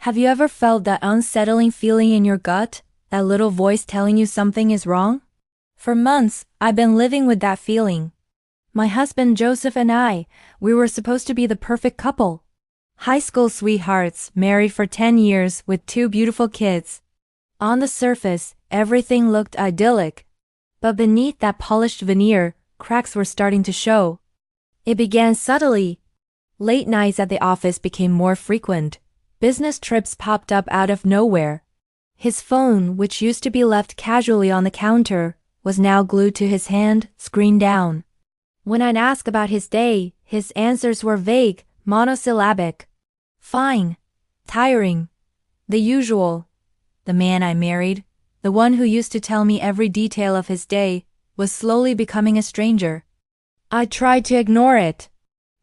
Have you ever felt that unsettling feeling in your gut, that little voice telling you something is wrong? For months, I've been living with that feeling. My husband Joseph and we were supposed to be the perfect couple. High school sweethearts, married for 10 years with 2 beautiful kids. On the surface, everything looked idyllic. But beneath that polished veneer, cracks were starting to show. It began subtly. Late nights at the office became more frequent. Business trips popped up out of nowhere. His phone, which used to be left casually on the counter, was now glued to his hand, screen down. When I'd ask about his day, his answers were vague, monosyllabic. Fine. Tiring. The usual. The man I married, the one who used to tell me every detail of his day, was slowly becoming a stranger. I tried to ignore it.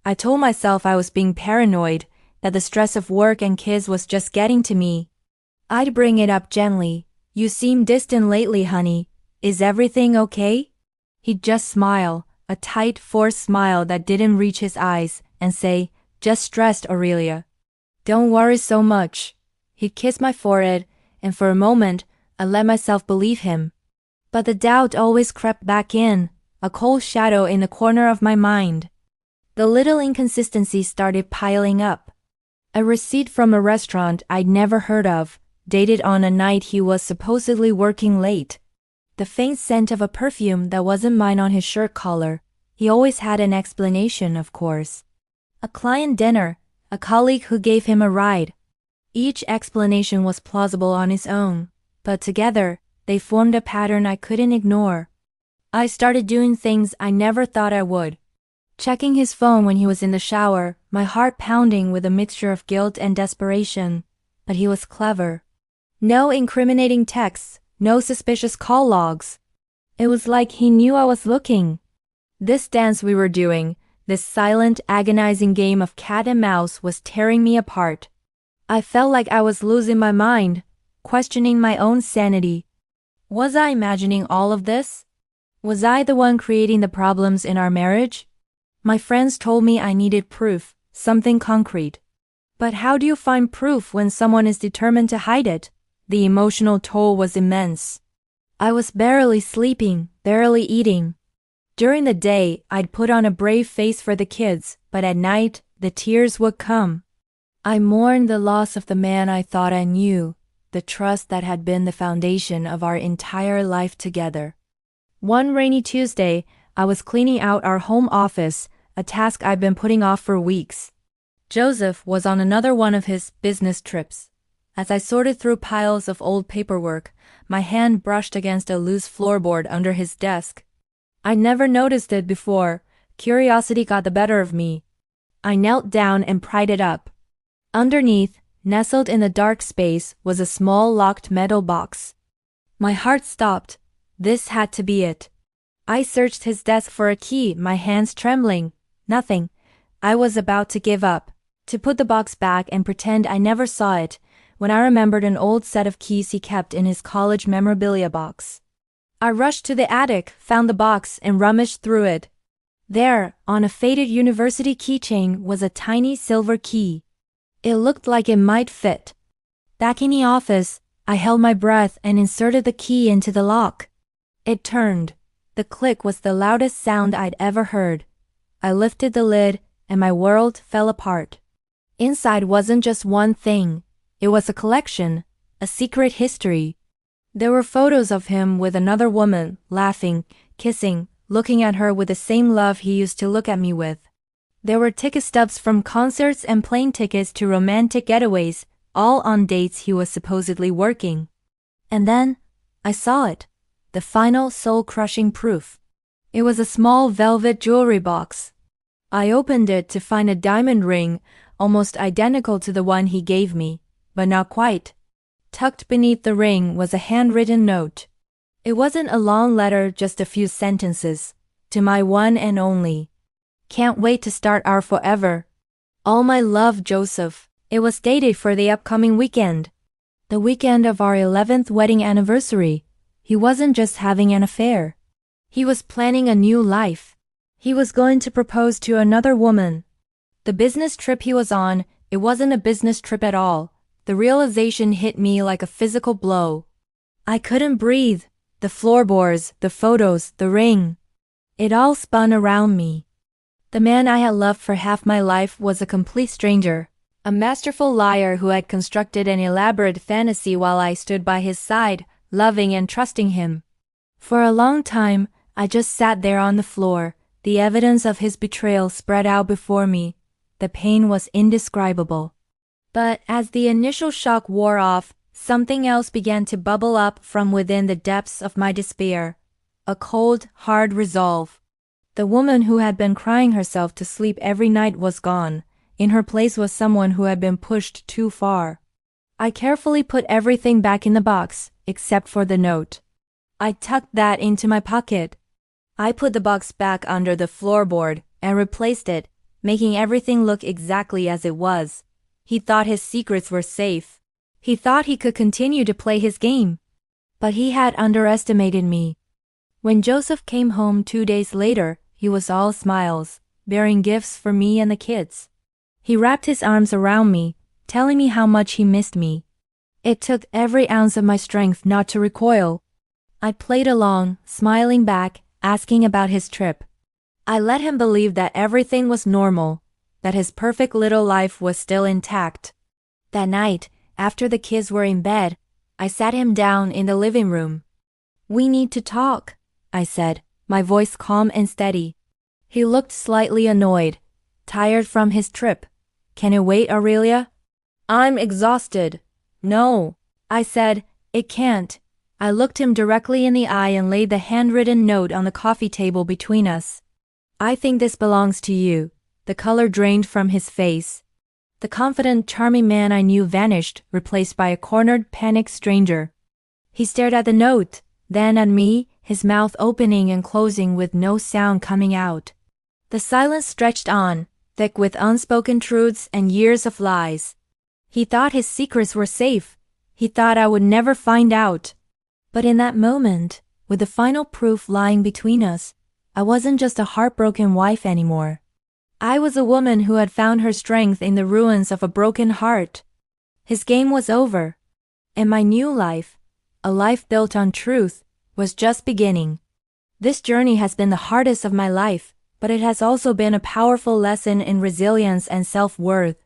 I told myself I was being paranoid, that the stress of work and kids was just getting to me. I'd bring it up gently. You seem distant lately, honey. Is everything okay? He'd just smile, a tight, forced smile that didn't reach his eyes, and say, just stressed, Aurelia. Don't worry so much. He'd kiss my forehead, and for a moment, I let myself believe him. But the doubt always crept back in, a cold shadow in the corner of my mind. The little inconsistencies started piling up. A receipt from a restaurant I'd never heard of, dated on a night he was supposedly working late. The faint scent of a perfume that wasn't mine on his shirt collar. He always had an explanation, of course. A client dinner, a colleague who gave him a ride. Each explanation was plausible on its own, but together, they formed a pattern I couldn't ignore. I started doing things I never thought I would. Checking his phone when he was in the shower, my heart pounding with a mixture of guilt and desperation. But he was clever. No incriminating texts, no suspicious call logs. It was like he knew I was looking. This dance we were doing, this silent, agonizing game of cat and mouse was tearing me apart. I felt like I was losing my mind, questioning my own sanity. Was I imagining all of this? Was I the one creating the problems in our marriage? My friends told me I needed proof, something concrete. But how do you find proof when someone is determined to hide it? The emotional toll was immense. I was barely sleeping, barely eating. During the day, I'd put on a brave face for the kids, but at night, the tears would come. I mourned the loss of the man I thought I knew, the trust that had been the foundation of our entire life together. One rainy Tuesday, I was cleaning out our home office, a task I'd been putting off for weeks. Joseph was on another one of his business trips. As I sorted through piles of old paperwork, my hand brushed against a loose floorboard under his desk. I'd never noticed it before. Curiosity got the better of me. I knelt down and pried it up. Underneath, nestled in the dark space, was a small locked metal box. My heart stopped. This had to be it. I searched his desk for a key, my hands trembling. Nothing. I was about to give up, to put the box back and pretend I never saw it, when I remembered an old set of keys he kept in his college memorabilia box. I rushed to the attic, found the box, and rummaged through it. There, on a faded university keychain, was a tiny silver key. It looked like it might fit. Back in the office, I held my breath and inserted the key into the lock. It turned. The click was the loudest sound I'd ever heard. I lifted the lid, and my world fell apart. Inside wasn't just one thing. It was a collection, a secret history. There were photos of him with another woman, laughing, kissing, looking at her with the same love he used to look at me with. There were ticket stubs from concerts and plane tickets to romantic getaways, all on dates he was supposedly working. And then, I saw it. The final soul-crushing proof. It was a small velvet jewelry box. I opened it to find a diamond ring, almost identical to the one he gave me, but not quite. Tucked beneath the ring was a handwritten note. It wasn't a long letter, just a few sentences. To my one and only. Can't wait to start our forever. All my love, Joseph. It was dated for the upcoming weekend. The weekend of our 11th wedding anniversary. He wasn't just having an affair. He was planning a new life. He was going to propose to another woman. The business trip he was on, it wasn't a business trip at all. The realization hit me like a physical blow. I couldn't breathe. The floorboards, the photos, the ring. It all spun around me. The man I had loved for half my life was a complete stranger, a masterful liar who had constructed an elaborate fantasy while I stood by his side, loving and trusting him. For a long time, I just sat there on the floor, the evidence of his betrayal spread out before me. The pain was indescribable. But as the initial shock wore off, something else began to bubble up from within the depths of my despair. A cold, hard resolve. The woman who had been crying herself to sleep every night was gone. In her place was someone who had been pushed too far. I carefully put everything back in the box, except for the note. I tucked that into my pocket. I put the box back under the floorboard and replaced it, making everything look exactly as it was. He thought his secrets were safe. He thought he could continue to play his game. But he had underestimated me. When Joseph came home 2 days later, he was all smiles, bearing gifts for me and the kids. He wrapped his arms around me, telling me how much he missed me. It took every ounce of my strength not to recoil. I played along, smiling back, asking about his trip. I let him believe that everything was normal, that his perfect little life was still intact. That night, after the kids were in bed, I sat him down in the living room. "We need to talk," I said, my voice calm and steady. He looked slightly annoyed, tired from his trip. "Can it wait, Aurelia?" "I'm exhausted." "No," I said, "it can't." I looked him directly in the eye and laid the handwritten note on the coffee table between us. "I think this belongs to you." The color drained from his face. The confident, charming man I knew vanished, replaced by a cornered, panicked stranger. He stared at the note, then at me, his mouth opening and closing with no sound coming out. The silence stretched on, thick with unspoken truths and years of lies. He thought his secrets were safe. He thought I would never find out. But in that moment, with the final proof lying between us, I wasn't just a heartbroken wife anymore. I was a woman who had found her strength in the ruins of a broken heart. His game was over. And my new life, a life built on truth, was just beginning. This journey has been the hardest of my life, but it has also been a powerful lesson in resilience and self-worth.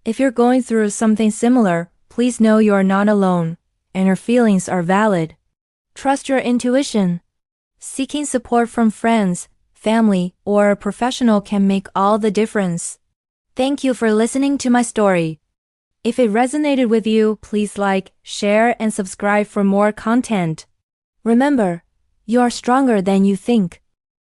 If you're going through something similar, please know you are not alone, and your feelings are valid. Trust your intuition. Seeking support from friends, family, or a professional can make all the difference. Thank you for listening to my story. If it resonated with you, please like, share, and subscribe for more content. Remember, you are stronger than you think.